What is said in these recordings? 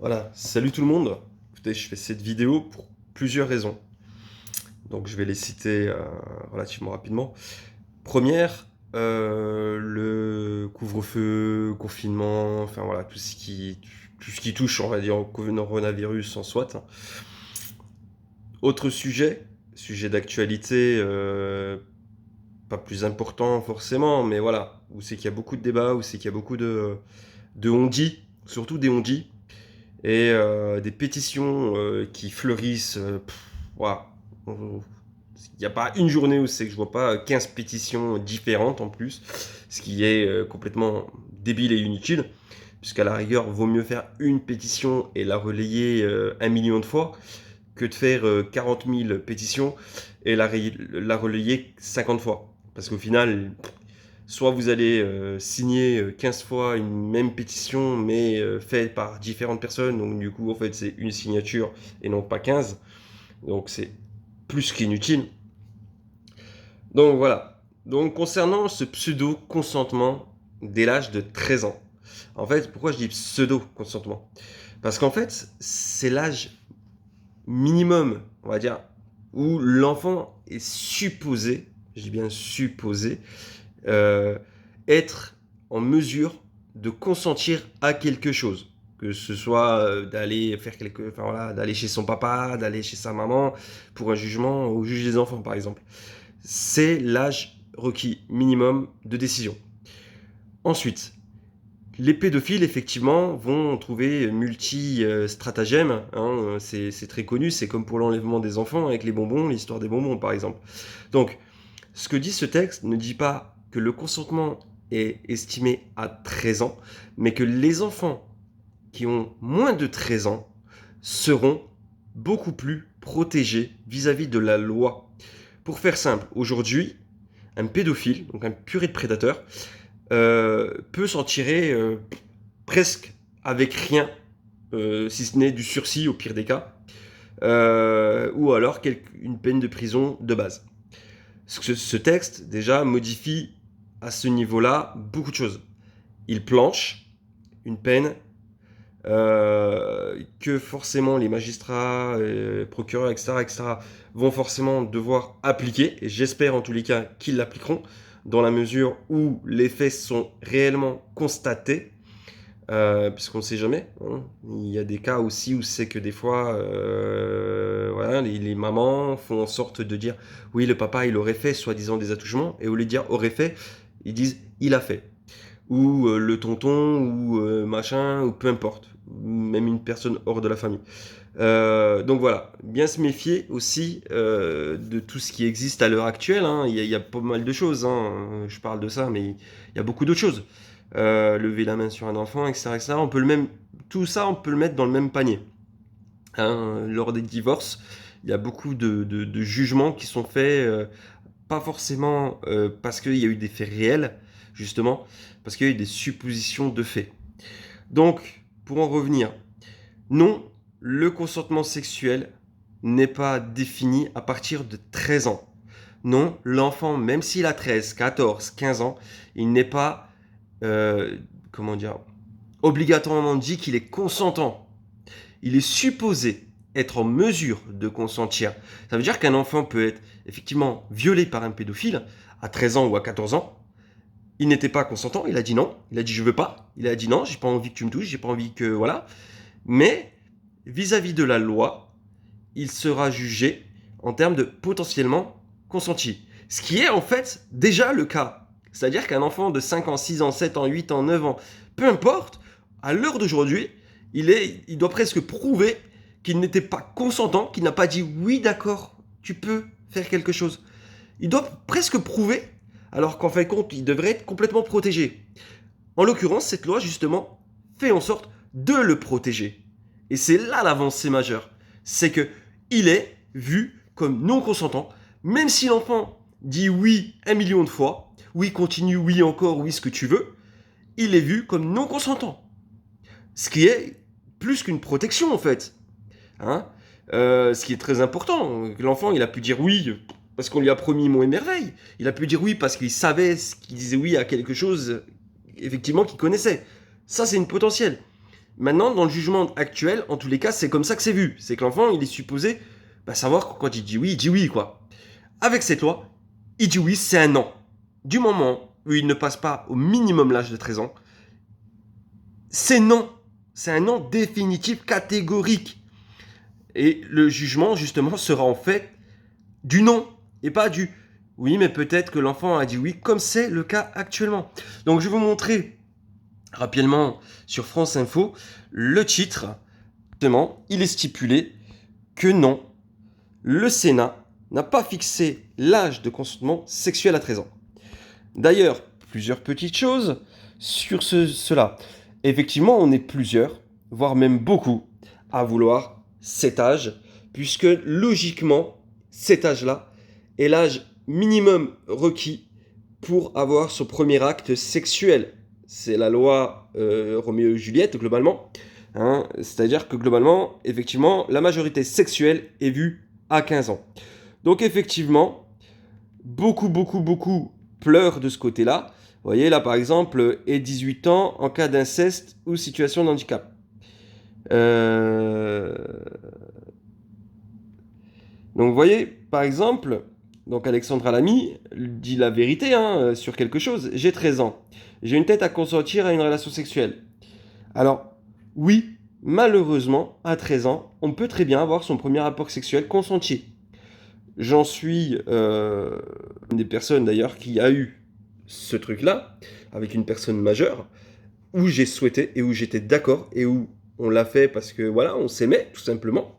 Voilà, salut tout le monde. Écoutez, je fais cette vidéo pour plusieurs raisons. Donc je vais les citer relativement rapidement. Première, le couvre-feu, confinement, enfin voilà, tout ce qui touche, on va dire, au coronavirus en soit. Autre sujet d'actualité, pas plus important forcément, mais voilà, où c'est qu'il y a beaucoup de débats, où c'est qu'il y a beaucoup de on-dit, surtout des on-dit. Et des pétitions qui fleurissent. Ouah. Il n'y a pas une journée où c'est que je vois pas 15 pétitions différentes en plus, ce qui est complètement débile et inutile, puisqu'à la rigueur, vaut mieux faire une pétition et la relayer 1 million de fois que de faire 40 000 pétitions et la relayer 50 fois. Parce qu'au final, soit vous allez signer 15 fois une même pétition, mais faite par différentes personnes. Donc du coup, en fait, c'est une signature et non pas 15. Donc c'est plus qu'inutile. Donc voilà. Donc concernant ce pseudo-consentement dès l'âge de 13 ans. En fait, pourquoi je dis pseudo-consentement? Parce qu'en fait, c'est l'âge minimum, on va dire, où l'enfant est supposé, je dis bien supposé, euh, être en mesure de consentir à quelque chose. Que ce soit d'aller faire enfin voilà, d'aller chez son papa, d'aller chez sa maman pour un jugement au juge des enfants par exemple. C'est l'âge requis minimum de décision. Ensuite, les pédophiles, effectivement, vont trouver multi-stratagèmes. Hein, c'est très connu, c'est comme pour l'enlèvement des enfants avec les bonbons, l'histoire des bonbons, par exemple. Donc, ce que dit ce texte ne dit pas que le consentement est estimé à 13 ans, mais que les enfants qui ont moins de 13 ans seront beaucoup plus protégés vis-à-vis de la loi. Pour faire simple, aujourd'hui, un pédophile, donc un purée de prédateur, peut s'en tirer presque avec rien, si ce n'est du sursis au pire des cas, ou alors une peine de prison de base. Ce texte, déjà, modifie à ce niveau-là beaucoup de choses. Il planche une peine que forcément les magistrats, procureurs, etc., vont forcément devoir appliquer, et j'espère en tous les cas qu'ils l'appliqueront, dans la mesure où les faits sont réellement constatés, puisqu'on ne sait jamais. Hein. Il y a des cas aussi où c'est que des fois, voilà, les mamans font en sorte de dire oui, le papa il aurait fait soi-disant des attouchements, et au lieu de dire aurait fait, ils disent il a fait. Ou le tonton, ou machin, ou peu importe. Même une personne hors de la famille. Donc voilà, bien se méfier aussi de tout ce qui existe à l'heure actuelle. Hein. Il y a pas mal de choses. Hein. Je parle de ça, mais il y a beaucoup d'autres choses. Lever la main sur un enfant, etc., etc. Tout ça, on peut le mettre dans le même panier. Hein. Lors des divorces, il y a beaucoup de jugements qui sont faits, pas forcément parce qu'il y a eu des faits réels, justement, parce qu'il y a eu des suppositions de faits. Donc, pour en revenir, non, le consentement sexuel n'est pas défini à partir de 13 ans. Non, l'enfant, même s'il a 13, 14, 15 ans, il n'est pas, euh, comment dire, obligatoirement dit qu'il est consentant. Il est supposé être en mesure de consentir. Ça veut dire qu'un enfant peut être effectivement violé par un pédophile à 13 ans ou à 14 ans. Il n'était pas consentant, il a dit non, il a dit je veux pas, il a dit non, j'ai pas envie que tu me touches, j'ai pas envie que voilà. Mais vis-à-vis de la loi, il sera jugé en termes de potentiellement consenti. Ce qui est en fait déjà le cas. C'est-à-dire qu'un enfant de 5 ans, 6 ans, 7 ans, 8 ans, 9 ans, peu importe, à l'heure d'aujourd'hui, il doit presque prouver qu'il n'était pas consentant, qu'il n'a pas dit oui d'accord, tu peux faire quelque chose. Il doit presque prouver, alors qu'en fin de compte, il devrait être complètement protégé. En l'occurrence, cette loi, justement, fait en sorte de le protéger. Et c'est là l'avancée majeure. C'est que il est vu comme non consentant, même si l'enfant dit oui 1 million de fois, oui continue, oui encore, oui ce que tu veux, il est vu comme non consentant. Ce qui est plus qu'une protection en fait. Hein. Ce qui est très important. L'enfant, il a pu dire oui parce qu'on lui a promis mon émerveil. Il a pu dire oui parce qu'il savait qu'il disait oui à quelque chose, effectivement, qu'il connaissait. Ça, c'est une potentielle. Maintenant, dans le jugement actuel, en tous les cas, c'est comme ça que c'est vu. C'est que l'enfant, il est supposé savoir que quand il dit oui, quoi. Avec cette loi, il dit oui, c'est un non. Du moment où il ne passe pas au minimum l'âge de 13 ans, c'est non. C'est un non définitif, catégorique. Et le jugement, justement, sera en fait du non et pas du oui, mais peut-être que l'enfant a dit oui, comme c'est le cas actuellement. Donc, je vais vous montrer rapidement sur France Info le titre. Justement, il est stipulé que non, le Sénat n'a pas fixé l'âge de consentement sexuel à 13 ans. D'ailleurs, plusieurs petites choses sur cela. Effectivement, on est plusieurs, voire même beaucoup, à vouloir cet âge, puisque logiquement, cet âge-là est l'âge minimum requis pour avoir son premier acte sexuel. C'est la loi Roméo et Juliette, globalement. Hein, c'est-à-dire que globalement, effectivement, la majorité sexuelle est vue à 15 ans. Donc effectivement, beaucoup pleurent de ce côté-là. Vous voyez là par exemple, et 18 ans en cas d'inceste ou situation de handicap. Donc vous voyez, par exemple, donc Alexandra Lamy dit la vérité sur quelque chose. J'ai 13 ans. J'ai une tête à consentir à une relation sexuelle. Alors, oui, malheureusement, à 13 ans, on peut très bien avoir son premier rapport sexuel consenti. J'en suis une des personnes d'ailleurs qui a eu ce truc-là, avec une personne majeure, où j'ai souhaité et où j'étais d'accord et où on l'a fait parce que voilà, on s'aimait tout simplement.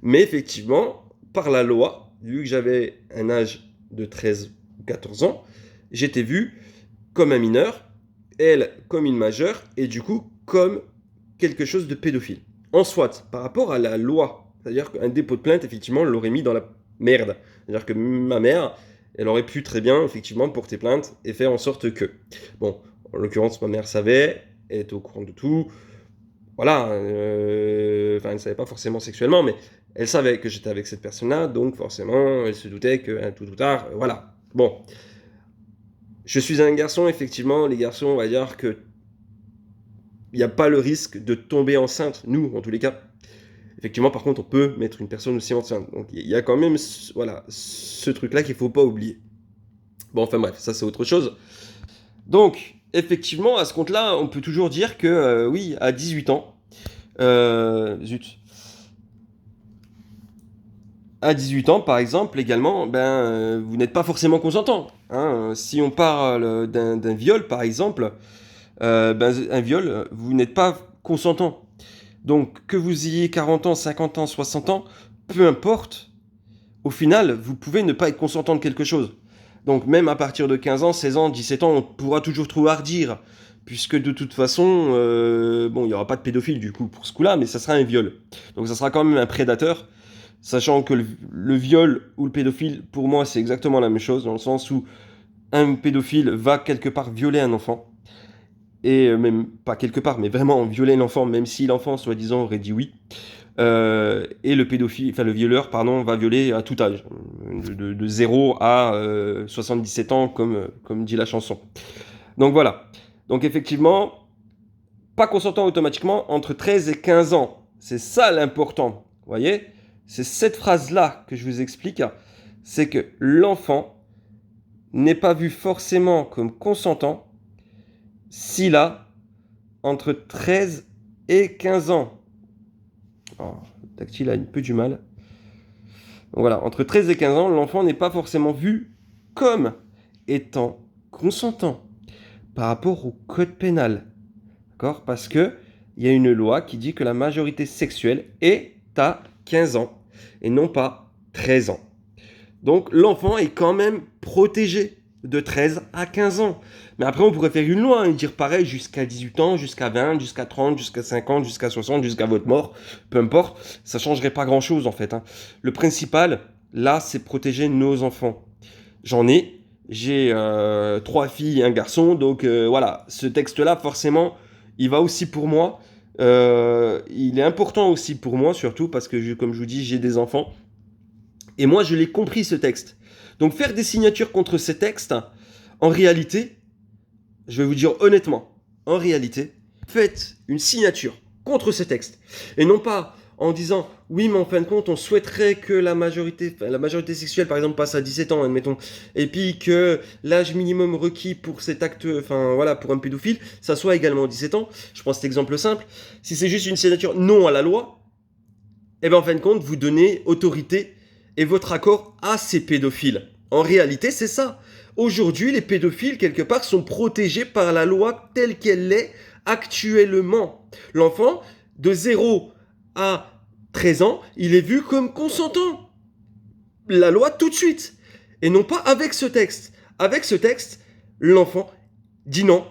Mais effectivement, par la loi, vu que j'avais un âge de 13 ou 14 ans, j'étais vu comme un mineur, elle comme une majeure, et du coup comme quelque chose de pédophile. En soit, par rapport à la loi, c'est-à-dire qu'un dépôt de plainte, effectivement, l'aurait mis dans la merde. C'est-à-dire que ma mère, elle aurait pu très bien, effectivement, porter plainte et faire en sorte que... Bon, en l'occurrence, ma mère savait, elle était au courant de tout. Voilà, elle ne savait pas forcément sexuellement, mais elle savait que j'étais avec cette personne-là, donc forcément, elle se doutait que tout ou tard, voilà. Bon, je suis un garçon, effectivement, les garçons, on va dire que il n'y a pas le risque de tomber enceinte, nous, en tous les cas. Effectivement, par contre, on peut mettre une personne aussi enceinte. Donc, il y a quand même ce truc-là qu'il ne faut pas oublier. Bon, enfin bref, ça c'est autre chose. Donc, effectivement, à ce compte-là, on peut toujours dire que, oui, à 18 ans, zut, à 18 ans, par exemple, également, vous n'êtes pas forcément consentant. Hein. Si on parle d'un viol, par exemple, un viol, vous n'êtes pas consentant. Donc, que vous ayez 40 ans, 50 ans, 60 ans, peu importe, au final, vous pouvez ne pas être consentant de quelque chose. Donc, même à partir de 15 ans, 16 ans, 17 ans, on pourra toujours trop hardir, puisque de toute façon, il n'y aura pas de pédophile du coup pour ce coup-là, mais ça sera un viol. Donc, ça sera quand même un prédateur, sachant que le viol ou le pédophile, pour moi, c'est exactement la même chose, dans le sens où un pédophile va quelque part violer un enfant, et même pas quelque part, mais vraiment violer l'enfant, même si l'enfant, soi-disant, aurait dit oui. Et le violeur, va violer à tout âge, de 0 à 77 ans, comme dit la chanson. Donc voilà. Donc effectivement, pas consentant automatiquement entre 13 et 15 ans. C'est ça l'important. Vous voyez ? C'est cette phrase-là que je vous explique. C'est que l'enfant n'est pas vu forcément comme consentant s'il a entre 13 et 15 ans. Oh, le tactile a un peu du mal. Donc voilà, entre 13 et 15 ans, l'enfant n'est pas forcément vu comme étant consentant par rapport au code pénal. D'accord ? Parce qu'il y a une loi qui dit que la majorité sexuelle est à 15 ans et non pas 13 ans. Donc l'enfant est quand même protégé de 13 à 15 ans. Mais après, on pourrait faire une loi et dire pareil jusqu'à 18 ans, jusqu'à 20, jusqu'à 30, jusqu'à 50, jusqu'à 60, jusqu'à votre mort. Peu importe, ça ne changerait pas grand-chose en fait. Le principal, là, c'est protéger nos enfants. J'ai 3 filles et un garçon, donc voilà, ce texte-là, forcément, il va aussi pour moi. Il est important aussi pour moi, surtout parce que, comme je vous dis, j'ai des enfants. Et moi, je l'ai compris, ce texte. Donc, faire des signatures contre ces textes, en réalité, je vais vous dire honnêtement, en réalité, faites une signature contre ce texte. Et non pas en disant, oui, mais en fin de compte, on souhaiterait que la majorité sexuelle, par exemple, passe à 17 ans, admettons, et puis que l'âge minimum requis pour cet acte, enfin voilà, pour un pédophile, ça soit également 17 ans. Je prends cet exemple simple. Si c'est juste une signature non à la loi, eh bien en fin de compte, vous donnez autorité et votre accord à ces pédophiles. En réalité, c'est ça. Aujourd'hui, les pédophiles, quelque part, sont protégés par la loi telle qu'elle est actuellement. L'enfant, de 0 à 13 ans, il est vu comme consentant. La loi tout de suite. Et non pas avec ce texte. Avec ce texte, l'enfant dit non.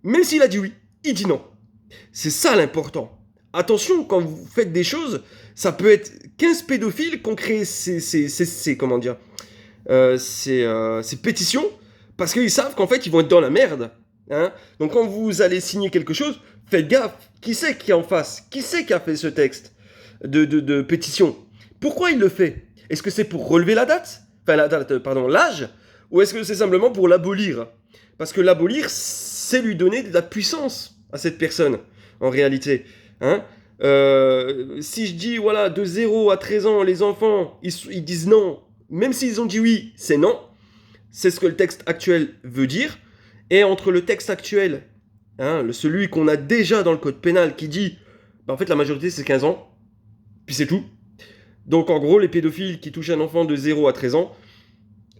Même s'il a dit oui, il dit non. C'est ça l'important. Attention, quand vous faites des choses, ça peut être 15 pédophiles qui ont créé ces pétitions parce qu'ils savent qu'en fait, ils vont être dans la merde. Hein. Donc quand vous allez signer quelque chose, faites gaffe. Qui c'est qui est en face? Qui c'est qui a fait ce texte de pétition? Pourquoi il le fait? Est-ce que c'est pour relever la date? Enfin, l'âge? Ou est-ce que c'est simplement pour l'abolir? Parce que l'abolir, c'est lui donner de la puissance à cette personne, en réalité. Hein. Si je dis, voilà, de 0 à 13 ans, les enfants, ils disent non, même s'ils ont dit oui, c'est non. C'est ce que le texte actuel veut dire. Et entre le texte actuel, hein, celui qu'on a déjà dans le code pénal qui dit, bah, en fait, la majorité, c'est 15 ans, puis c'est tout. Donc, en gros, les pédophiles qui touchent un enfant de 0 à 13 ans,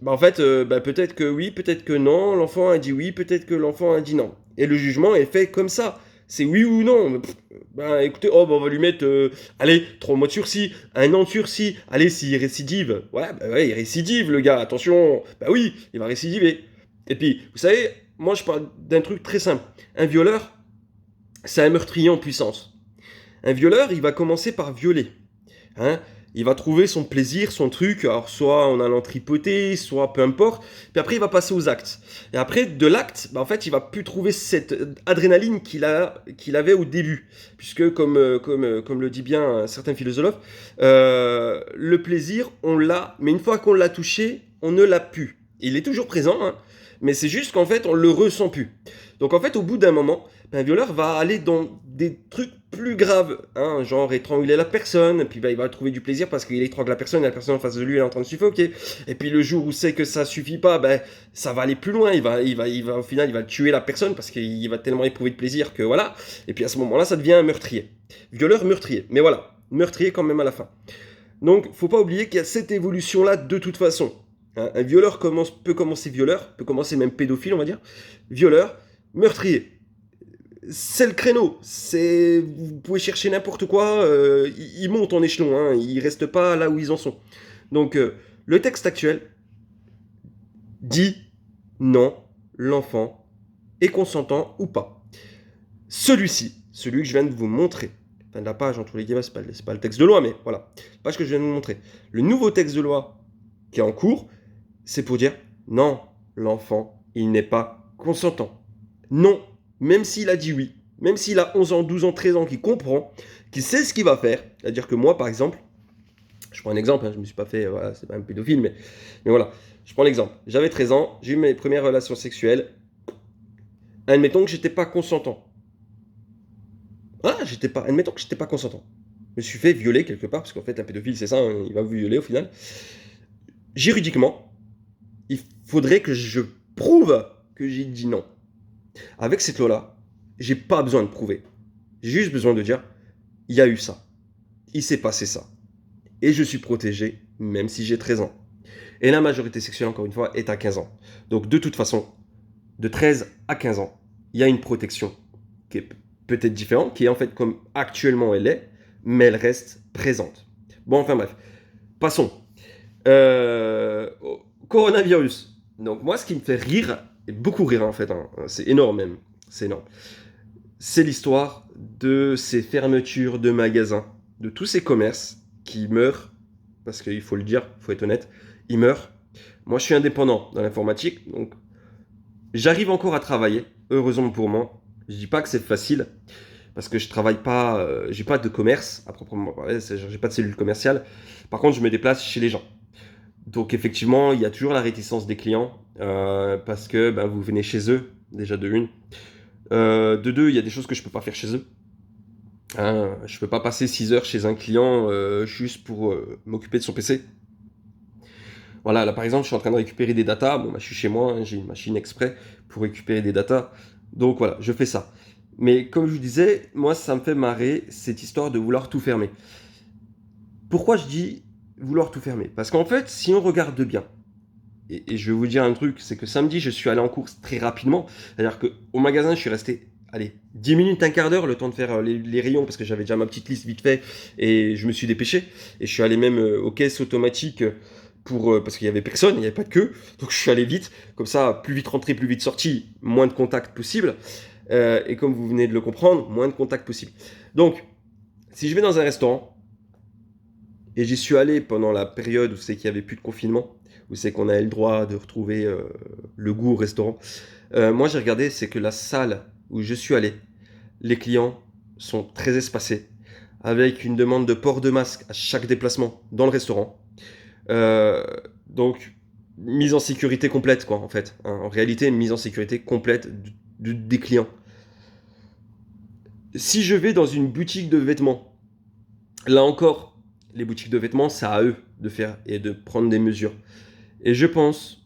bah, en fait, peut-être que oui, peut-être que non, l'enfant a dit oui, peut-être que l'enfant a dit non. Et le jugement est fait comme ça. C'est oui ou non. Écoutez, on va lui mettre, allez, 3 mois de sursis, 1 an de sursis. Allez, s'il récidive, ouais, il récidive, le gars, attention. Bah oui, il va récidiver. Et puis, vous savez, moi, je parle d'un truc très simple. Un violeur, c'est un meurtrier en puissance. Un violeur, il va commencer par violer. Hein. Il va trouver son plaisir, son truc, alors soit en allant tripoter, soit peu importe, puis après il va passer aux actes. Et après, de l'acte, en fait, il va plus trouver cette adrénaline qu'il avait au début. Puisque, comme le dit bien certains philosophes, le plaisir, on l'a, mais une fois qu'on l'a touché, on ne l'a plus. Il est toujours présent, hein, mais c'est juste qu'en fait, on le ressent plus. Donc en fait, au bout d'un moment, un violeur va aller dans des trucs plus graves, hein, genre étrangler la personne, puis il va trouver du plaisir parce qu'il étrangle la personne et la personne en face de lui elle est en train de suffoquer. Et puis le jour où c'est que ça suffit pas, ça va aller plus loin. Il va au final, il va tuer la personne parce qu'il va tellement éprouver de plaisir que voilà. Et puis à ce moment-là, ça devient un meurtrier. Violeur, meurtrier. Mais voilà, meurtrier quand même à la fin. Donc, faut pas oublier qu'il y a cette évolution-là de toute façon. Hein, un violeur peut commencer violeur, peut commencer même pédophile, on va dire. Violeur, meurtrier. C'est le créneau. Vous pouvez chercher n'importe quoi, ils montent en échelon, hein, ils restent pas là où ils en sont. Donc, le texte actuel dit non, l'enfant est consentant ou pas. Celui-ci, celui que je viens de vous montrer, enfin de la page en tous les cas, c'est pas le texte de loi, mais voilà, la page que je viens de vous montrer. Le nouveau texte de loi qui est en cours, c'est pour dire non, l'enfant, il n'est pas consentant. Non, même s'il a dit oui, même s'il a 11 ans, 12 ans, 13 ans, qu'il comprend, qu'il sait ce qu'il va faire. C'est-à-dire que moi, par exemple, je prends un exemple, hein, je ne me suis pas fait, voilà, c'est pas un pédophile, mais voilà, je prends l'exemple. J'avais 13 ans, j'ai eu mes premières relations sexuelles. Admettons que j'étais pas consentant. Admettons que j'étais pas consentant. Je me suis fait violer quelque part, parce qu'en fait, un pédophile, c'est ça, hein, il va vous violer au final. Juridiquement, il faudrait que je prouve que j'ai dit non. Avec cette loi-là, j'ai pas besoin de prouver. J'ai juste besoin de dire, il y a eu ça. Il s'est passé ça. Et je suis protégé, même si j'ai 13 ans. Et la majorité sexuelle, encore une fois, est à 15 ans. Donc, de toute façon, de 13 à 15 ans, il y a une protection qui est peut-être différente, qui est en fait comme actuellement elle est, mais elle reste présente. Bon, enfin bref. Passons. Coronavirus. Donc, moi, ce qui me fait rire, et beaucoup rire en fait, hein, c'est énorme même, c'est énorme, c'est l'histoire de ces fermetures de magasins, de tous ces commerces qui meurent, parce qu'il faut le dire, il faut être honnête, ils meurent. Moi, je suis indépendant dans l'informatique, donc j'arrive encore à travailler, heureusement pour moi. Je dis pas que c'est facile, parce que je travaille pas, j'ai pas de commerce, à proprement parler, j'ai pas de cellule commerciale. Par contre, je me déplace chez les gens. Donc effectivement, il y a toujours la réticence des clients, parce que vous venez chez eux, déjà de une. De deux, il y a des choses que je peux pas faire chez eux. Hein, je peux pas passer 6 heures chez un client juste pour m'occuper de son PC. Voilà, là par exemple, je suis en train de récupérer des datas. Bon, bah, je suis chez moi, hein, j'ai une machine exprès pour récupérer des datas. Donc voilà, je fais ça. Mais comme je vous disais, moi, ça me fait marrer cette histoire de vouloir tout fermer. Pourquoi je dis vouloir tout fermer? Parce qu'en fait, si on regarde bien, et je vais vous dire un truc, c'est que samedi, je suis allé en course très rapidement. C'est-à-dire qu'au magasin, je suis resté, allez, 10 minutes, un quart d'heure, le temps de faire les rayons, parce que j'avais déjà ma petite liste vite fait, et je me suis dépêché. Et je suis allé même aux caisses automatiques parce qu'il n'y avait personne, il n'y avait pas de queue. Donc je suis allé vite, comme ça, plus vite rentré, plus vite sorti, moins de contact possible. Et comme vous venez de le comprendre, moins de contact possible. Donc, si je vais dans un restaurant, et j'y suis allé pendant la période où c'est qu'il n'y avait plus de confinement, où c'est qu'on avait le droit de retrouver le goût au restaurant. Moi, j'ai regardé, c'est que la salle où je suis allé, les clients sont très espacés, avec une demande de port de masque à chaque déplacement dans le restaurant. Euh, donc, mise en sécurité complète, quoi, en fait. Hein. En réalité, une mise en sécurité complète des clients. Si je vais dans une boutique de vêtements, là encore, les boutiques de vêtements, c'est à eux de faire et de prendre des mesures. Et je pense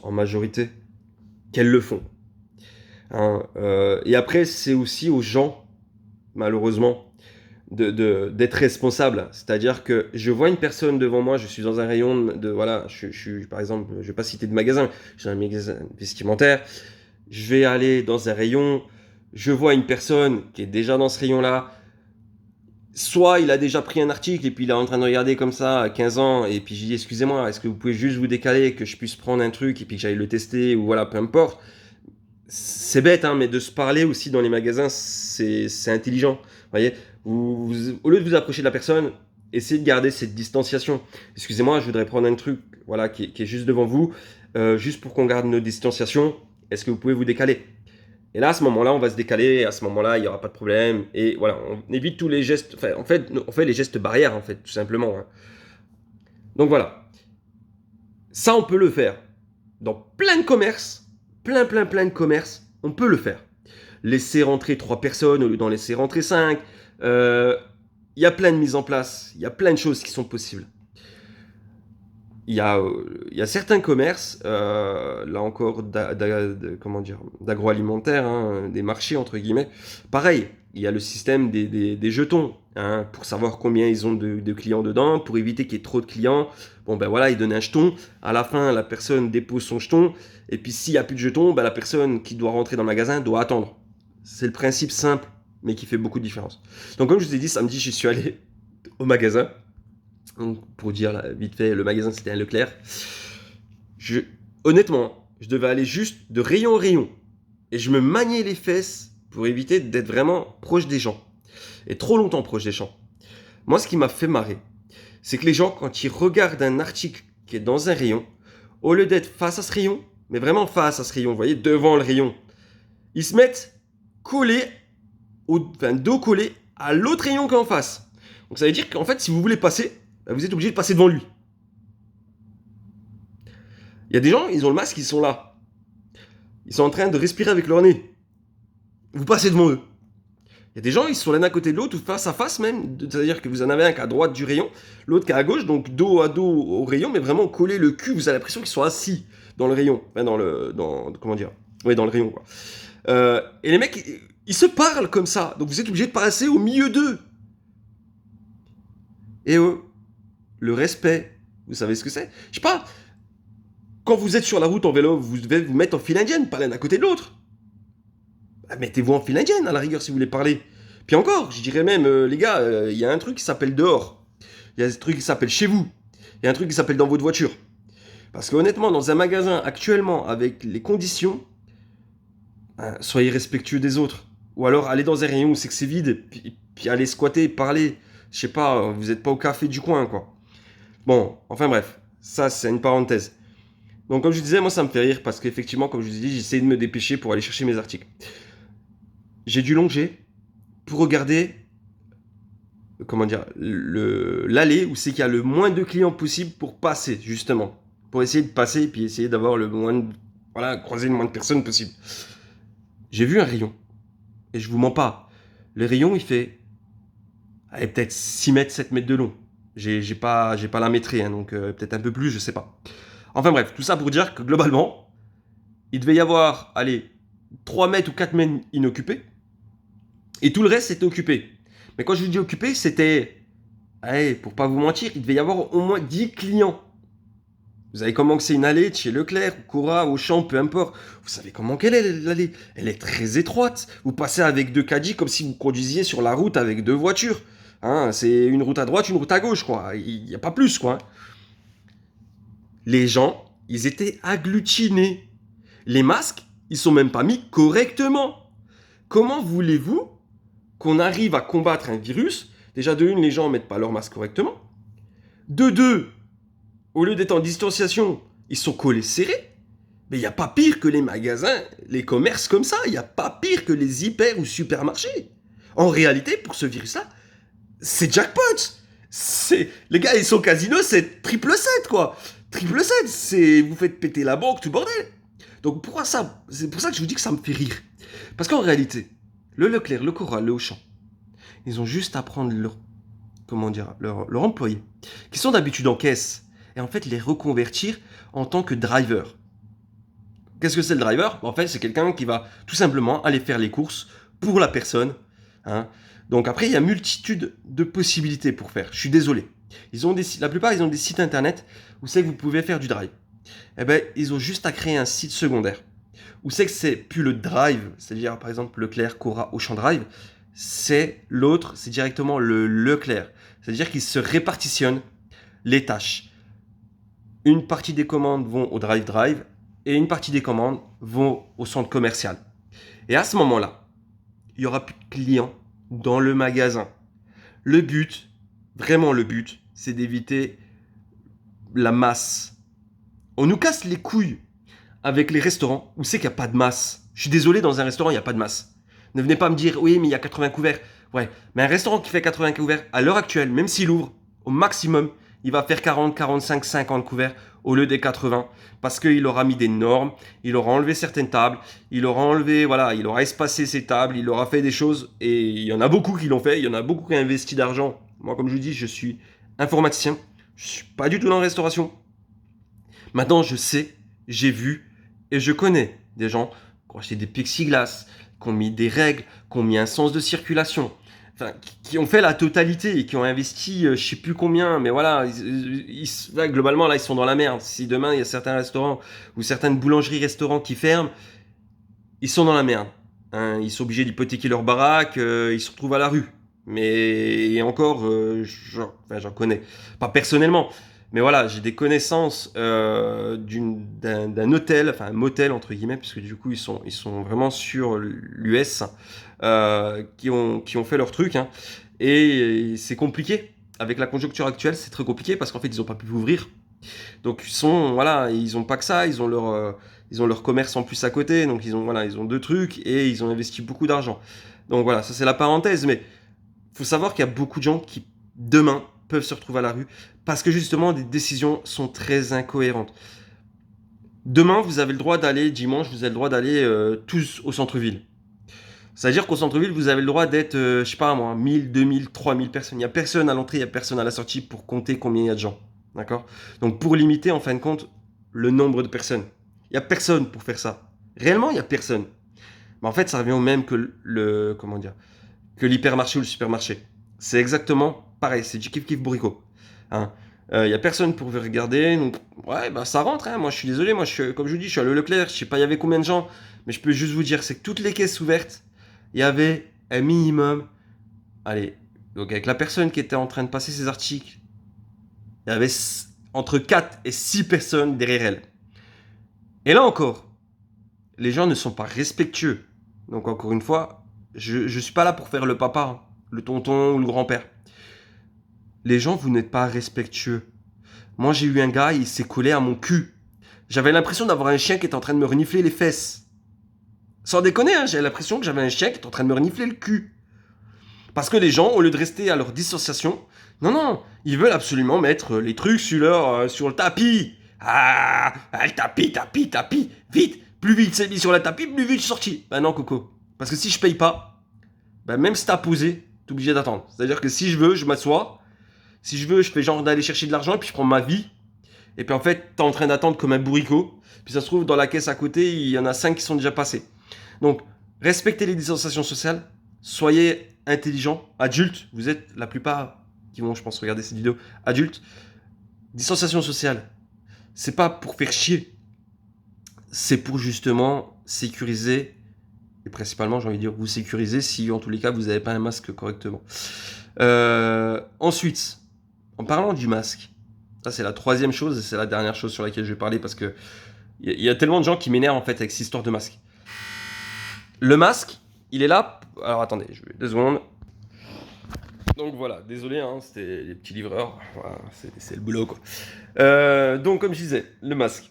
en majorité, qu'elles le font. Hein, et après, c'est aussi aux gens, malheureusement, d'être responsables. C'est-à-dire que je vois une personne devant moi, je suis dans un rayon voilà, je suis, par exemple, je ne vais pas citer de magasin, j'ai un magasin vestimentaire, je vais aller dans un rayon, je vois une personne qui est déjà dans ce rayon-là, soit il a déjà pris un article et puis il est en train de regarder comme ça à 15 ans et puis j'ai dit excusez-moi, est-ce que vous pouvez juste vous décaler que je puisse prendre un truc et puis que j'aille le tester ou voilà, peu importe. C'est bête, hein, mais de se parler aussi dans les magasins, c'est intelligent. Vous voyez, au lieu de vous approcher de la personne, essayez de garder cette distanciation. Excusez-moi, je voudrais prendre un truc voilà, qui est juste devant vous, juste pour qu'on garde nos distanciations. Est-ce que vous pouvez vous décaler? Et là, à ce moment-là, on va se décaler, et à ce moment-là, il n'y aura pas de problème. Et voilà, on évite tous les gestes, enfin, en fait, on fait les gestes barrières, en fait, tout simplement. Hein. Donc voilà, ça, on peut le faire. Dans plein de commerces, plein de commerces, on peut le faire. Laisser rentrer 3 personnes au lieu d'en laisser rentrer 5. Il y a plein de mises en place, il y a plein de choses qui sont possibles. Il y a certains commerces, là encore, comment dire, d'agroalimentaire, hein, des marchés entre guillemets. Pareil, il y a le système des jetons, hein, pour savoir combien ils ont de clients dedans, pour éviter qu'il y ait trop de clients. Bon ben voilà, ils donnent un jeton. À la fin, la personne dépose son jeton, et puis s'il n'y a plus de jetons, ben, la personne qui doit rentrer dans le magasin doit attendre. C'est le principe simple, mais qui fait beaucoup de différence. Donc comme je vous ai dit, samedi, je suis allé au magasin. Donc, pour dire là, vite fait, le magasin c'était un Leclerc. Je, honnêtement, je devais aller juste de rayon en rayon. Et je me maniais les fesses pour éviter d'être vraiment proche des gens. Et trop longtemps proche des gens. Moi, ce qui m'a fait marrer, c'est que les gens, quand ils regardent un article qui est dans un rayon, au lieu d'être face à ce rayon, mais vraiment face à ce rayon, vous voyez, devant le rayon, ils se mettent collés, dos collé à l'autre rayon qu'en face. Donc ça veut dire qu'en fait, si vous voulez passer, vous êtes obligé de passer devant lui. Il y a des gens, ils ont le masque, ils sont là. Ils sont en train de respirer avec leur nez. Vous passez devant eux. Il y a des gens, ils sont l'un à côté de l'autre, ou face à face même. C'est-à-dire que vous en avez un qui est à droite du rayon, l'autre qui est à gauche, donc dos à dos au rayon, mais vraiment collé le cul. Vous avez l'impression qu'ils sont assis dans le rayon. Enfin, comment dire? Oui, dans le rayon, quoi. Et les mecs, ils se parlent comme ça. Donc vous êtes obligé de passer au milieu d'eux. Et eux, le respect, vous savez ce que c'est? Je sais pas, quand vous êtes sur la route en vélo, vous devez vous mettre en file indienne, pas l'un à côté de l'autre. Bah, mettez-vous en file indienne, à la rigueur, si vous voulez parler. Puis encore, je dirais même, les gars, il y a un truc qui s'appelle dehors. Il y a un truc qui s'appelle chez vous. Il y a un truc qui s'appelle dans votre voiture. Parce que honnêtement, dans un magasin, actuellement, avec les conditions, soyez respectueux des autres. Ou alors, allez dans un rayon où c'est que c'est vide, puis allez squatter, parler. Je sais pas, vous n'êtes pas au café du coin, quoi. Bon, enfin bref, ça c'est une parenthèse. Donc comme je disais, moi ça me fait rire parce qu'effectivement, comme je vous ai dit, j'essaie de me dépêcher pour aller chercher mes articles. J'ai dû longer pour regarder, comment dire, l'allée où c'est qu'il y a le moins de clients possible pour passer, justement. Pour essayer de passer et puis essayer d'avoir le moins de, voilà, croiser le moins de personnes possible. J'ai vu un rayon, et je vous mens pas, Le rayon, il fait allez, peut-être 6 mètres, 7 mètres de long. J'ai pas la métrie, hein, donc peut-être un peu plus, je sais pas. Enfin bref, tout ça pour dire que globalement, il devait y avoir, allez, 3 mètres ou 4 mètres inoccupés, et tout le reste était occupé. Mais quand je vous dis occupé, c'était, allez, pour pas vous mentir, il devait y avoir au moins 10 clients. Vous savez comment que c'est une allée de chez Leclerc, ou Cora, Auchan, peu importe. Vous savez comment qu'elle est l'allée. Elle est très étroite. Vous passez avec deux caddies comme si vous conduisiez sur la route avec deux voitures. Hein, c'est une route à droite, une route à gauche, quoi. Il n'y a pas plus, quoi. Les gens, ils étaient agglutinés. Les masques, ils sont même pas mis correctement. Comment voulez-vous qu'on arrive à combattre un virus? Déjà, de une, les gens ne mettent pas leur masque correctement. De deux, au lieu d'être en distanciation, ils sont collés serrés. Mais il n'y a pas pire que les magasins, les commerces comme ça. Il n'y a pas pire que les hyper ou supermarchés. En réalité, pour ce virus-là, c'est jackpot. Les gars, ils sont casino, c'est triple 7, quoi. Triple 7, c'est vous faites péter la banque, tout bordel. Donc pourquoi ça? C'est pour ça que je vous dis que ça me fait rire. Parce qu'en réalité, le Leclerc, le Cora, le Auchan, ils ont juste à prendre leur employés, qui sont d'habitude en caisse, et en fait les reconvertir en tant que driver. Qu'est-ce que c'est le driver? En fait, c'est quelqu'un qui va tout simplement aller faire les courses pour la personne. Hein. Donc après, il y a multitude de possibilités pour faire. Je suis désolé. La plupart, ils ont des sites internet où c'est que vous pouvez faire du drive. Eh ben, ils ont juste à créer un site secondaire. Où c'est que c'est plus le drive, c'est-à-dire par exemple Leclerc, Cora, Auchan Drive, c'est l'autre, c'est directement le Leclerc. C'est-à-dire qu'ils se répartitionnent les tâches. Une partie des commandes vont au drive et une partie des commandes vont au centre commercial. Et à ce moment-là, il n'y aura plus de clients dans le magasin. Le but, vraiment le but, c'est d'éviter la masse. On nous casse les couilles avec les restaurants où c'est qu'il n'y a pas de masse. Je suis désolé, dans un restaurant, il n'y a pas de masse. Ne venez pas me dire, oui, mais il y a 80 couverts. Ouais, mais un restaurant qui fait 80 couverts, à l'heure actuelle, même s'il ouvre, au maximum, il va faire 40, 45, 50 couverts au lieu des 80. Parce qu'il aura mis des normes, il aura enlevé certaines tables, il aura enlevé, voilà, il aura espacé ses tables, il aura fait des choses. Et il y en a beaucoup qui l'ont fait, il y en a beaucoup qui ont investi d'argent. Moi, comme je vous dis, je suis informaticien. Je suis pas du tout dans la restauration. Maintenant, je sais, j'ai vu et je connais des gens qui ont acheté des plexiglas, qui ont mis des règles, qui ont mis un sens de circulation, enfin, qui ont fait la totalité et qui ont investi je sais plus combien, mais voilà, là, globalement, là, ils sont dans la merde. Si demain, il y a certains restaurants ou certaines boulangeries-restaurants qui ferment, ils sont dans la merde. Hein, ils sont obligés d'hypothéquer leur baraque, ils se retrouvent à la rue. Mais et encore, j'en connais. Pas personnellement, mais voilà, j'ai des connaissances d'un hôtel, enfin un motel entre guillemets, puisque du coup ils sont vraiment sur l'US, qui ont fait leur truc. Hein, et c'est compliqué. Avec la conjoncture actuelle, c'est très compliqué parce qu'en fait ils n'ont pas pu ouvrir. Donc voilà, ils ont pas que ça, ils ont leur commerce en plus à côté, donc ils ont deux trucs et ils ont investi beaucoup d'argent. Donc voilà, ça c'est la parenthèse, mais faut savoir qu'il y a beaucoup de gens qui demain peuvent se retrouver à la rue parce que justement des décisions sont très incohérentes. Demain, vous avez le droit d'aller, dimanche, vous avez le droit d'aller tous au centre-ville. C'est-à-dire qu'au centre-ville, vous avez le droit d'être, je sais pas moi, 1000, 2000, 3000 personnes. Il n'y a personne à l'entrée, il n'y a personne à la sortie pour compter combien il y a de gens. D'accord? Donc pour limiter, en fin de compte, le nombre de personnes. Il n'y a personne pour faire ça. Réellement, il n'y a personne. Mais en fait, ça revient au même que comment dire, que l'hypermarché ou le supermarché. C'est exactement pareil, c'est du kiff-kiff bourricot. Hein. Y a personne pour regarder, donc ouais, bah ça rentre. Hein. Moi, je suis désolé, comme je vous dis, je suis à Leclerc, je sais pas, il y avait combien de gens, mais je peux juste vous dire, c'est que toutes les caisses ouvertes, il y avait un minimum. Allez, donc avec la personne qui était en train de passer ses articles, il y avait entre 4 et 6 personnes derrière elle. Et là encore, les gens ne sont pas respectueux. Donc encore une fois, je suis pas là pour faire le papa, le tonton ou le grand-père. Les gens, vous n'êtes pas respectueux. Moi, j'ai eu un gars, il s'est collé à mon cul. J'avais l'impression d'avoir un chien qui était en train de me renifler les fesses. Sans déconner, hein, j'avais l'impression que j'avais un chien qui était en train de me renifler le cul. Parce que les gens, au lieu de rester à leur distanciation, non, ils veulent absolument mettre les trucs sur le tapis. Le tapis, vite. Plus vite c'est mis sur le tapis, plus vite je suis sorti. Bah non, Coco. Parce que si je paye pas, bah, même si t'as posé, t'es obligé d'attendre. C'est-à-dire que si je veux, je m'assois. Si je veux, je fais genre d'aller chercher de l'argent et puis je prends ma vie. Et puis en fait, t'es en train d'attendre comme un bourricot. Puis ça se trouve, dans la caisse à côté, il y en a 5 qui sont déjà passés. Donc, respectez les distanciations sociales. Soyez intelligents, adultes. Vous êtes la plupart qui vont, je pense, regarder cette vidéo, adultes. Distanciation sociale, c'est pas pour faire chier. C'est pour justement sécuriser. Et principalement, j'ai envie de dire, vous sécuriser si en tous les cas, vous n'avez pas un masque correctement. Ensuite, en parlant du masque, ça c'est la troisième chose et c'est la dernière chose sur laquelle je vais parler parce que il y a tellement de gens qui m'énervent en fait avec cette histoire de masque. Le masque, il est là. Alors attendez, je vais 2 secondes. Donc voilà, désolé, hein, c'était les petits livreurs. Voilà, c'est le boulot quoi. Donc comme je disais, le masque.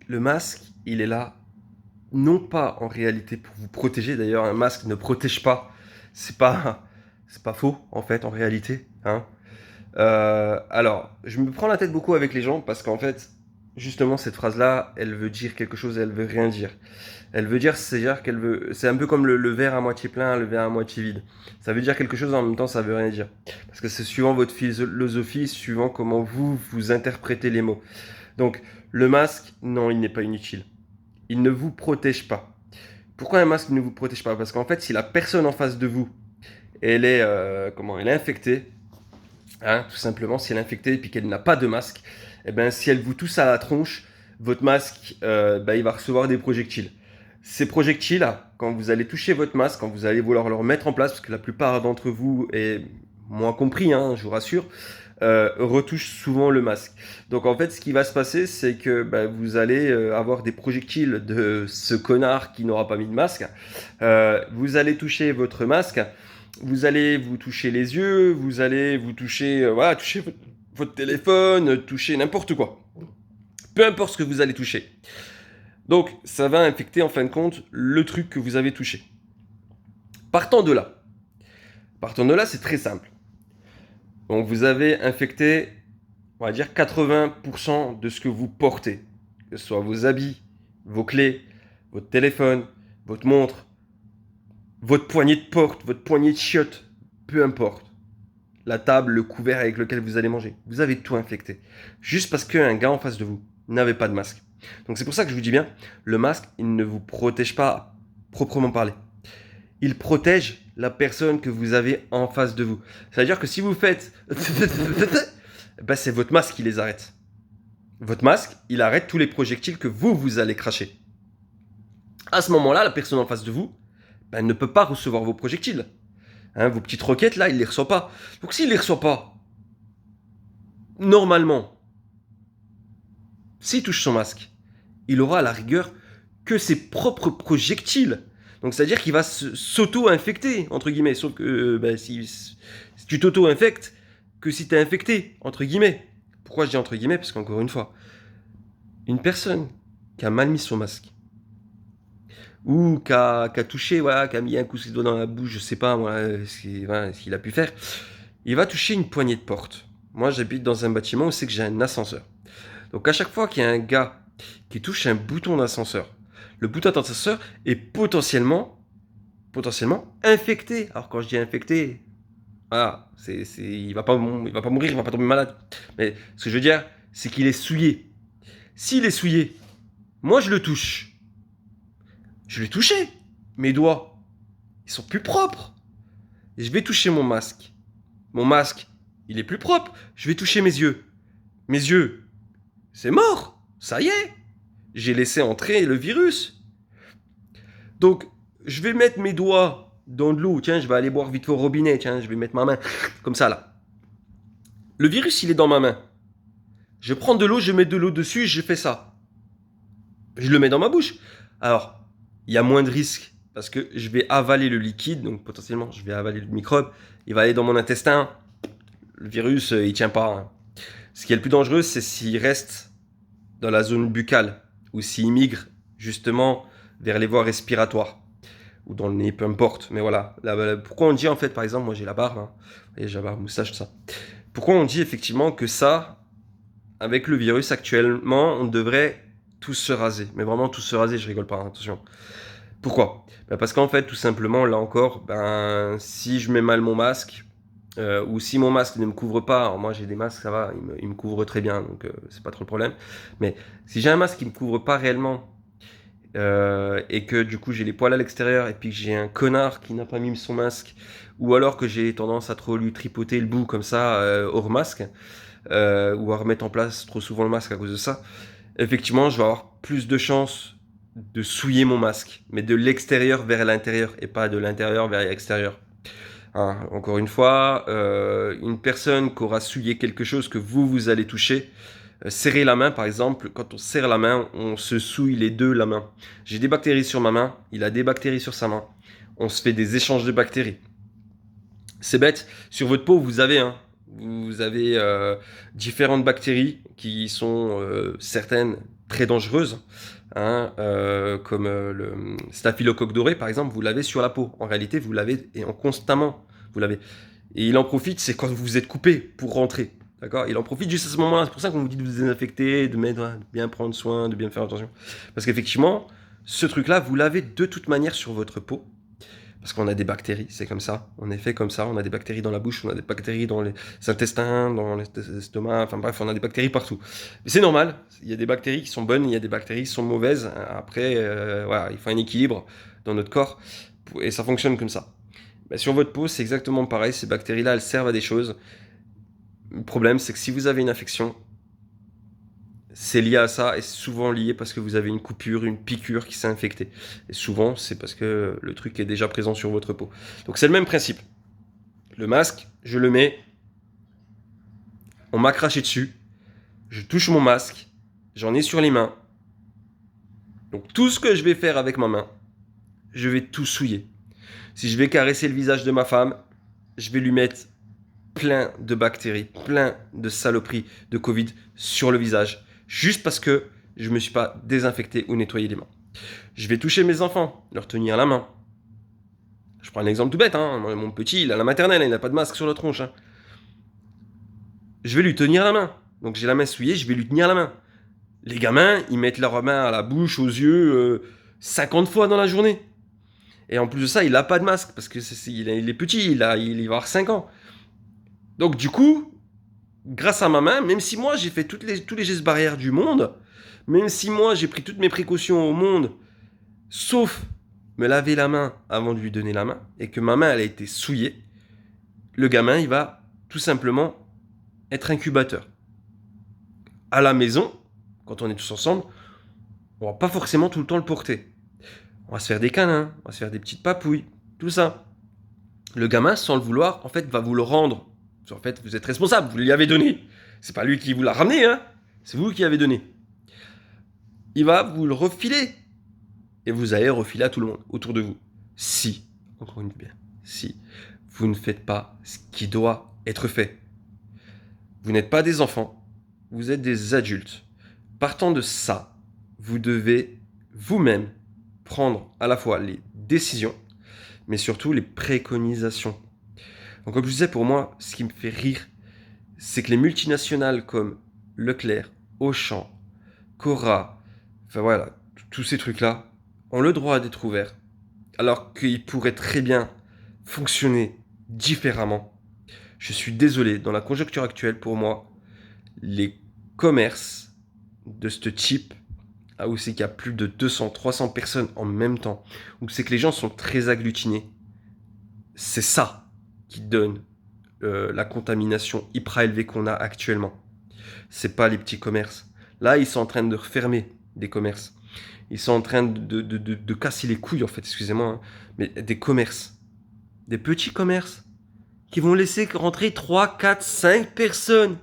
Le masque, il est là non pas en réalité pour vous protéger. D'ailleurs, un masque ne protège pas. C'est pas faux en fait en réalité. Hein. Alors, je me prends la tête beaucoup avec les gens parce qu'en fait, justement, cette phrase-là, elle veut dire quelque chose, elle veut rien dire. Elle veut dire, c'est-à-dire qu'elle veut, c'est un peu comme le verre à moitié plein, le verre à moitié vide. Ça veut dire quelque chose en même temps, ça veut rien dire. Parce que c'est suivant votre philosophie, suivant comment vous interprétez les mots. Donc, le masque, non, il n'est pas inutile. Il ne vous protège pas. Pourquoi un masque ne vous protège pas? Parce qu'en fait, si la personne en face de vous, elle est, elle est infectée, hein, tout simplement, si elle est infectée et puis qu'elle n'a pas de masque, eh ben, si elle vous tousse à la tronche, votre masque, il va recevoir des projectiles. Ces projectiles, quand vous allez toucher votre masque, quand vous allez vouloir le remettre en place, parce que la plupart d'entre vous, et moi compris, hein, je vous rassure, retouchent souvent le masque. Donc en fait, ce qui va se passer, c'est que vous allez avoir des projectiles de ce connard qui n'aura pas mis de masque. Vous allez toucher votre masque. Vous allez vous toucher les yeux, vous allez vous toucher, toucher votre téléphone, toucher n'importe quoi. Peu importe ce que vous allez toucher. Donc, ça va infecter en fin de compte le truc que vous avez touché. Partant de là, c'est très simple. Donc, vous avez infecté, on va dire 80% de ce que vous portez, que ce soit vos habits, vos clés, votre téléphone, votre montre, votre poignée de porte, votre poignée de chiottes, peu importe. La table, le couvert avec lequel vous allez manger. Vous avez tout infecté. Juste parce qu'un gars en face de vous n'avait pas de masque. Donc c'est pour ça que je vous dis bien, le masque, il ne vous protège pas proprement parlé. Il protège la personne que vous avez en face de vous. C'est-à-dire que si vous faites... c'est votre masque qui les arrête. Votre masque, il arrête tous les projectiles que vous allez cracher. À ce moment-là, la personne en face de vous ne peut pas recevoir vos projectiles. Hein, vos petites roquettes, là, il ne les reçoit pas. Donc s'il ne les reçoit pas, normalement, s'il touche son masque, il aura à la rigueur que ses propres projectiles. Donc c'est-à-dire qu'il va s'auto-infecter, entre guillemets. Sauf que si tu t'auto-infectes, que si tu es infecté, entre guillemets. Pourquoi je dis entre guillemets? Parce qu'encore une fois, une personne qui a mal mis son masque, ou qui a touché, qui a mis un coup de doigt dans la bouche, je sais pas moi, ce qu'il a pu faire, il va toucher une poignée de porte. Moi, j'habite dans un bâtiment où c'est que j'ai un ascenseur. Donc à chaque fois qu'il y a un gars qui touche un bouton d'ascenseur, le bouton d'ascenseur est potentiellement infecté. Alors quand je dis infecté, voilà, il va pas mourir, il va pas tomber malade. Mais ce que je veux dire, c'est qu'il est souillé. S'il est souillé, moi je le touche. Je l'ai touché. Mes doigts, ils sont plus propres. Et je vais toucher mon masque. Mon masque, il est plus propre. Je vais toucher mes yeux. Mes yeux, c'est mort. Ça y est. J'ai laissé entrer le virus. Donc, je vais mettre mes doigts dans de l'eau. Tiens, je vais aller boire vite au robinet. Tiens, je vais mettre ma main comme ça là. Le virus, il est dans ma main. Je prends de l'eau, je mets de l'eau dessus, je fais ça. Je le mets dans ma bouche. Alors, il y a moins de risques parce que je vais avaler le liquide, donc potentiellement, je vais avaler le microbe. Il va aller dans mon intestin. Le virus, il tient pas. Hein. Ce qui est le plus dangereux, c'est s'il reste dans la zone buccale ou s'il migre justement vers les voies respiratoires ou dans le nez, peu importe. Mais voilà. Pourquoi on dit en fait, par exemple, moi j'ai la barbe, hein, et j'ai la barbe, moustache, tout ça. Pourquoi on dit effectivement que ça, avec le virus actuellement, on devrait tous se raser. Mais vraiment tous se raser, je rigole pas, hein, attention. Pourquoi? Bah, parce qu'en fait, tout simplement, là encore, ben, si je mets mal mon masque, ou si mon masque ne me couvre pas, alors moi j'ai des masques, ça va, il me couvre très bien, donc c'est pas trop le problème. Mais si j'ai un masque qui me couvre pas réellement, et que du coup j'ai les poils à l'extérieur, et puis que j'ai un connard qui n'a pas mis son masque, ou alors que j'ai tendance à trop lui tripoter le bout comme ça, hors masque, ou à remettre en place trop souvent le masque à cause de ça, effectivement, je vais avoir plus de chances de souiller mon masque, mais de l'extérieur vers l'intérieur et pas de l'intérieur vers l'extérieur. Hein, encore une fois, une personne qui aura souillé quelque chose que vous allez toucher, serrer la main par exemple, quand on serre la main, on se souille les deux la main. J'ai des bactéries sur ma main, il a des bactéries sur sa main. On se fait des échanges de bactéries. C'est bête, sur votre peau vous avez différentes bactéries qui sont certaines très dangereuses, hein, comme le staphylocoque doré par exemple, vous l'avez sur la peau. En réalité, vous l'avez et en constamment, vous l'avez. Et il en profite, c'est quand vous êtes coupé pour rentrer. D'accord? Il en profite juste à ce moment-là. C'est pour ça qu'on vous dit de vous désinfecter, de bien prendre soin, de bien faire attention. Parce qu'effectivement, ce truc-là, vous l'avez de toute manière sur votre peau. Parce qu'on a des bactéries, c'est comme ça. On est fait comme ça. On a des bactéries dans la bouche, on a des bactéries dans les intestins, dans l'estomac. Enfin bref, on a des bactéries partout. Mais c'est normal. Il y a des bactéries qui sont bonnes, il y a des bactéries qui sont mauvaises. Après, voilà, il faut un équilibre dans notre corps. Et ça fonctionne comme ça. Bah, sur votre peau, c'est exactement pareil. Ces bactéries-là, elles servent à des choses. Le problème, c'est que si vous avez une infection, c'est lié à ça et c'est souvent lié parce que vous avez une coupure, une piqûre qui s'est infectée. Et souvent, c'est parce que le truc est déjà présent sur votre peau. Donc c'est le même principe. Le masque, je le mets, on m'a craché dessus, je touche mon masque, j'en ai sur les mains. Donc tout ce que je vais faire avec ma main, je vais tout souiller. Si je vais caresser le visage de ma femme, je vais lui mettre plein de bactéries, plein de saloperies de Covid sur le visage, juste parce que je ne me suis pas désinfecté ou nettoyé les mains. Je vais toucher mes enfants, leur tenir la main. Je prends un exemple tout bête, hein. Mon petit, il a la maternelle, il n'a pas de masque sur la tronche. Hein. Je vais lui tenir la main. Donc j'ai la main souillée, je vais lui tenir la main. Les gamins, ils mettent leur main à la bouche, aux yeux, 50 fois dans la journée. Et en plus de ça, il n'a pas de masque, parce qu'il est petit, il va avoir 5 ans. Donc du coup, grâce à ma main, même si moi j'ai fait tous les gestes barrières du monde, même si moi j'ai pris toutes mes précautions au monde, sauf me laver la main avant de lui donner la main, et que ma main elle a été souillée, le gamin il va tout simplement être incubateur. À la maison, quand on est tous ensemble, on va pas forcément tout le temps le porter. On va se faire des câlins, on va se faire des petites papouilles, tout ça. Le gamin, sans le vouloir, en fait, va vous le rendre. En fait, vous êtes responsable, vous lui avez donné. C'est pas lui qui vous l'a ramené, hein. C'est vous qui l'avez donné. Il va vous le refiler. Et vous allez refiler à tout le monde autour de vous. Si, encore une fois, si vous ne faites pas ce qui doit être fait. Vous n'êtes pas des enfants, vous êtes des adultes. Partant de ça, vous devez vous-même prendre à la fois les décisions, mais surtout les préconisations. Donc comme je disais, pour moi, ce qui me fait rire, c'est que les multinationales comme Leclerc, Auchan, Cora, enfin voilà, tous ces trucs-là, ont le droit d'être ouverts, alors qu'ils pourraient très bien fonctionner différemment. Je suis désolé, dans la conjoncture actuelle, pour moi, les commerces de ce type, où c'est qu'il y a plus de 200, 300 personnes en même temps, où c'est que les gens sont très agglutinés, c'est ça qui donne la contamination hyper élevée qu'on a actuellement. C'est pas les petits commerces. Là, ils sont en train de refermer des commerces. Ils sont en train de casser les couilles, en fait, excusez-moi, hein, mais des commerces. Des petits commerces qui vont laisser rentrer 3, 4, 5 personnes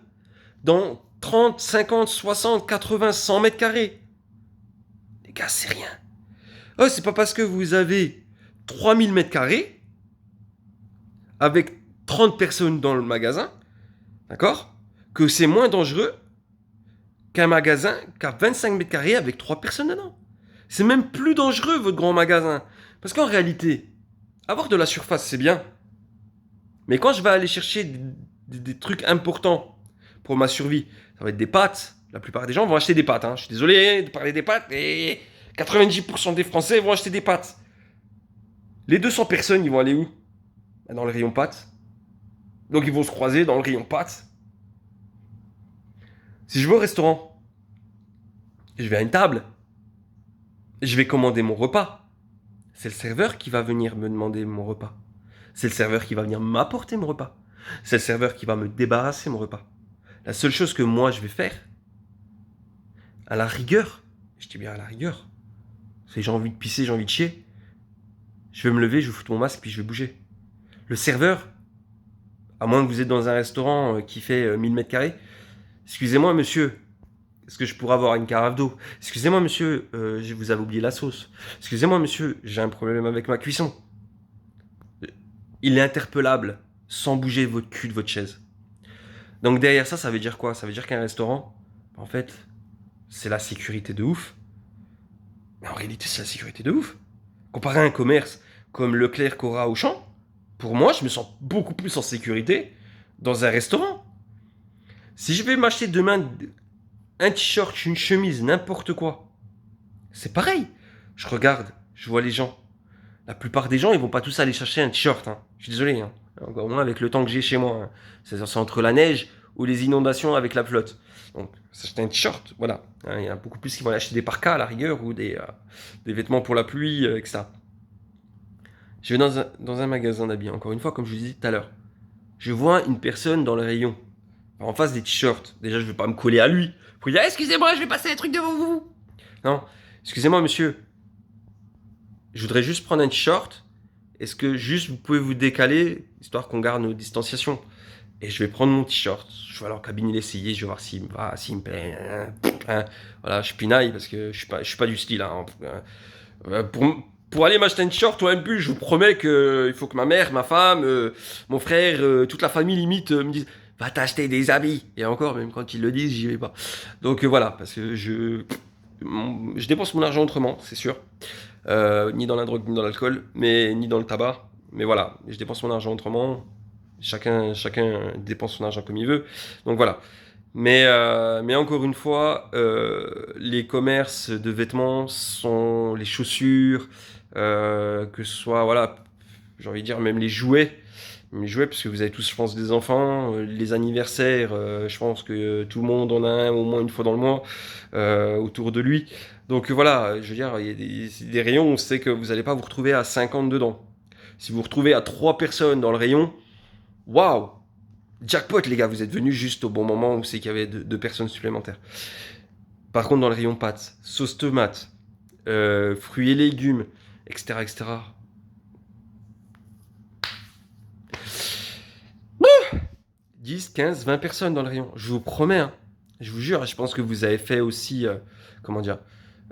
dans 30, 50, 60, 80, 100 mètres carrés. Les gars, c'est rien. Oh, c'est pas parce que vous avez 3000 mètres carrés avec 30 personnes dans le magasin, d'accord, que c'est moins dangereux qu'un magasin qui a 25 mètres carrés avec 3 personnes dedans. C'est même plus dangereux, votre grand magasin. Parce qu'en réalité, avoir de la surface, c'est bien. Mais quand je vais aller chercher des trucs importants pour ma survie, ça va être des pâtes. La plupart des gens vont acheter des pâtes. Hein. Je suis désolé de parler des pâtes, mais 90% des Français vont acheter des pâtes. Les 200 personnes, ils vont aller où? Dans le rayon pâtes. Donc ils vont se croiser dans le rayon pâtes. Si je vais au restaurant, je vais à une table, je vais commander mon repas. C'est le serveur qui va venir me demander mon repas. C'est le serveur qui va venir m'apporter mon repas. C'est le serveur qui va me débarrasser mon repas. La seule chose que moi je vais faire, à la rigueur, je dis bien à la rigueur, c'est j'ai envie de pisser, j'ai envie de chier, je vais me lever, je vais foutre mon masque, puis je vais bouger. Le serveur, à moins que vous êtes dans un restaurant qui fait 1000 mètres carrés, excusez-moi monsieur, est-ce que je pourrais avoir une carafe d'eau? Excusez-moi monsieur, vous avez oublié la sauce. Excusez-moi monsieur, j'ai un problème avec ma cuisson. Il est interpellable sans bouger votre cul de votre chaise. Donc derrière ça, ça veut dire quoi? Ça veut dire qu'un restaurant, en fait, c'est la sécurité de ouf. Mais en réalité, c'est la sécurité de ouf. Comparé à un commerce comme Leclerc, Cora, Auchan, pour moi, je me sens beaucoup plus en sécurité dans un restaurant. Si je vais m'acheter demain un t-shirt, une chemise, n'importe quoi, c'est pareil. Je regarde, je vois les gens. La plupart des gens, ils vont pas tous aller chercher un t-shirt. Hein. Je suis désolé. Hein. Encore moins avec le temps que j'ai chez moi. Hein. C'est entre la neige ou les inondations avec la flotte. Donc, s'acheter un t-shirt, voilà. Hein, il y a beaucoup plus qui vont aller acheter des parkas à la rigueur ou des vêtements pour la pluie, etc. Je vais dans un magasin d'habits, encore une fois, comme je vous disais tout à l'heure. Je vois une personne dans le rayon, en face des t-shirts. Déjà, je ne vais pas me coller à lui pour dire excusez-moi, je vais passer un truc devant vous. Non, excusez-moi, monsieur. Je voudrais juste prendre un t-shirt. Est-ce que juste vous pouvez vous décaler, histoire qu'on garde nos distanciations? Et je vais prendre mon t-shirt. Je vais aller en cabine l'essayer, je vais voir s'il me va, s'il me plaît. Hein. Voilà, je pinaille parce que je suis pas du style. Hein. Pour aller m'acheter un t-shirt ou un pull, je vous promets qu'il faut que ma mère, ma femme, mon frère, toute la famille limite me disent va t'acheter des habits. Et encore, même quand ils le disent, j'y vais pas. Donc voilà, parce que je dépense mon argent autrement, c'est sûr. Ni dans la drogue, ni dans l'alcool, mais ni dans le tabac. Mais voilà, je dépense mon argent autrement. Chacun dépense son argent comme il veut. Donc voilà. Mais encore une fois, les commerces de vêtements sont les chaussures, que ce soit, voilà, j'ai envie de dire même les jouets. Les jouets, parce que vous avez tous, je pense, des enfants. Les anniversaires, je pense que tout le monde en a un au moins une fois dans le mois autour de lui. Donc voilà, je veux dire, il y a des rayons, on sait que vous n'allez pas vous retrouver à 50 dedans. Si vous vous retrouvez à 3 personnes dans le rayon, waouh! Jackpot, les gars, vous êtes venus juste au bon moment où c'est qu'il y avait deux personnes supplémentaires. Par contre, dans le rayon pâtes, sauce tomate, fruits et légumes, etc., etc. 10, 15, 20 personnes dans le rayon. Je vous promets, hein. Je vous jure, je pense que vous avez fait aussi, comment dire,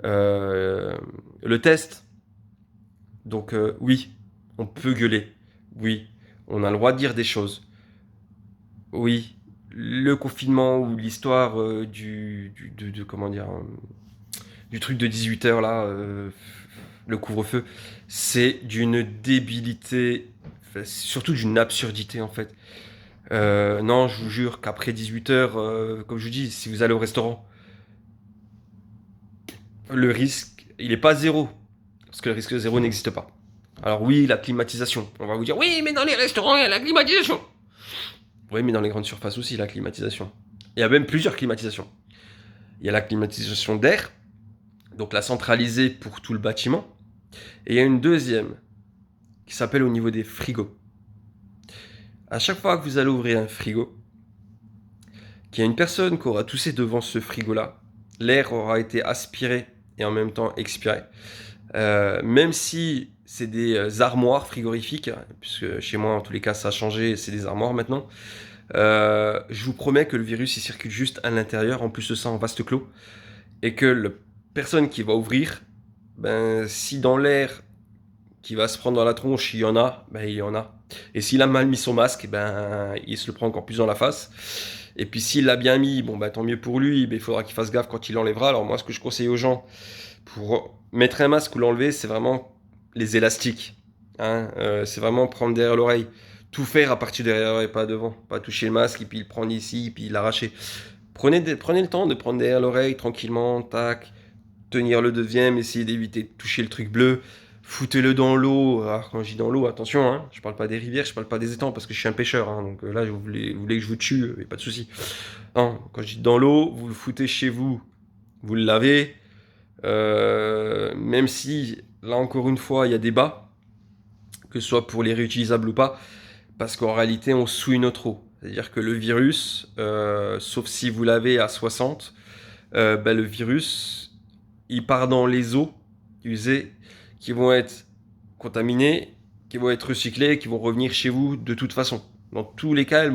le test. Donc oui, on peut gueuler. Oui, on a le droit de dire des choses. Oui, le confinement ou l'histoire comment dire, du truc de 18 h là, le couvre-feu, c'est d'une débilité, surtout d'une absurdité en fait. Non, je vous jure qu'après 18 h, comme je vous dis, si vous allez au restaurant, le risque, il n'est pas zéro, parce que le risque zéro n'existe pas. Alors oui, la climatisation. On va vous dire, oui, mais dans les restaurants, il y a la climatisation. Oui, mais dans les grandes surfaces aussi, la climatisation. Il y a même plusieurs climatisations. Il y a la climatisation d'air, donc la centralisée pour tout le bâtiment. Et il y a une deuxième, qui s'appelle au niveau des frigos. À chaque fois que vous allez ouvrir un frigo, qu'il y a une personne qui aura toussé devant ce frigo-là, l'air aura été aspiré et en même temps expiré. Même si c'est des armoires frigorifiques, puisque chez moi en tous les cas ça a changé, c'est des armoires maintenant, je vous promets que le virus il circule juste à l'intérieur, en plus de ça en vaste clos, et que la personne qui va ouvrir, ben, si dans l'air qui va se prendre dans la tronche il y en a, ben il y en a. Et s'il a mal mis son masque, ben il se le prend encore plus dans la face. Et puis s'il l'a bien mis, bon ben tant mieux pour lui, ben, il faudra qu'il fasse gaffe quand il l'enlèvera. Alors moi ce que je conseille aux gens pour mettre un masque ou l'enlever, c'est vraiment les élastiques. Hein, c'est vraiment prendre derrière l'oreille. Tout faire à partir derrière l'oreille, pas devant. Pas toucher le masque et puis le prendre ici, puis l'arracher. Prenez le temps de prendre derrière l'oreille tranquillement, tac. Tenir le deuxième, essayer d'éviter de toucher le truc bleu. foutez-le dans l'eau. Alors quand je dis dans l'eau, attention, hein, je parle pas des rivières, je parle pas des étangs parce que je suis un pêcheur, hein, donc là vous voulez que je vous tue, y a pas de souci. Non, quand je dis dans l'eau, vous le foutez chez vous, vous le lavez, même si là encore une fois il y a débat, que ce soit pour les réutilisables ou pas, parce qu'en réalité on souille notre eau. C'est-à-dire que le virus, sauf si vous l'avez à 60, le virus, il part dans les eaux usées qui vont être contaminées, qui vont être recyclées, qui vont revenir chez vous de toute façon. Dans tous les cas, elles